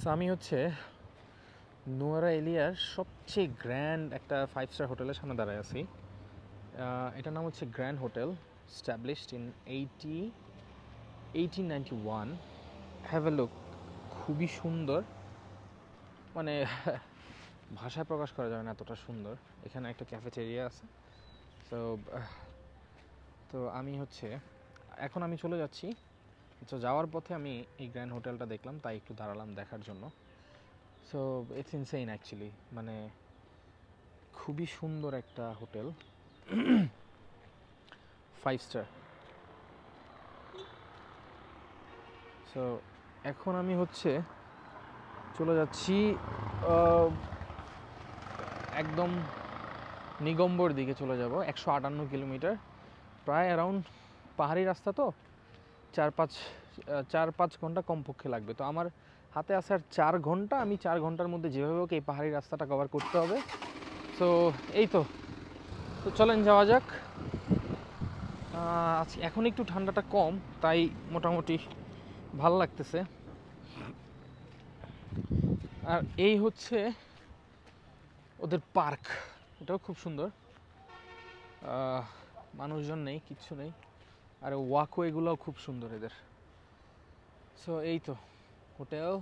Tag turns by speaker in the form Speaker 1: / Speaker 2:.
Speaker 1: So আমি হচ্ছে নোয়ারা এলিয়ার সবচেয়ে গ্র্যান্ড একটা 5 স্টার হোটেলের সামনে দাঁড়ায় আছি। এটার নাম হচ্ছে grand hotel, established in 1891। Have a look, খুবই সুন্দর, মানে ভাষায় প্রকাশ করা যাবে না এতটা সুন্দর। এখানে একটা ক্যাফেটেরিয়া আছে। সো তো আমি হচ্ছে এখন আমি চলে যাচ্ছি। তো যাওয়ার পথে আমি এই গ্র্যান্ড হোটেলটা দেখলাম, তাই একটু দাঁড়ালাম দেখার জন্য। সো ইটস ইনসেইন অ্যাকচুয়ালি, মানে খুবই সুন্দর একটা হোটেল, 5 স্টার। সো এখন আমি হচ্ছে চলে যাচ্ছি একদম নিগম্বর দিকে চলে যাব, 158 কিলোমিটার, প্রায় অ্যারাউন্ড পাহাড়ি রাস্তা, তো 4-5 ঘন্টা কমপক্ষে লাগবে। তো আমার হাতে আছে আর 4 ঘন্টা, আমি 4 ঘন্টার মধ্যে যেভাবে হোক এই পাহাড়ি রাস্তাটা কভার করতে হবে। সো এই তো তো চলেন যাওয়া যাক। এখন একটু ঠান্ডাটা কম, তাই মোটামুটি ভাল লাগতেছে। আর এই হচ্ছে ওদের পার্ক, এটাও খুব সুন্দর। মানুষজন নেই, কিচ্ছু নেই, আর ওয়াকওয়েগুলোও খুব সুন্দর এদের। সো এই তো হোটেল।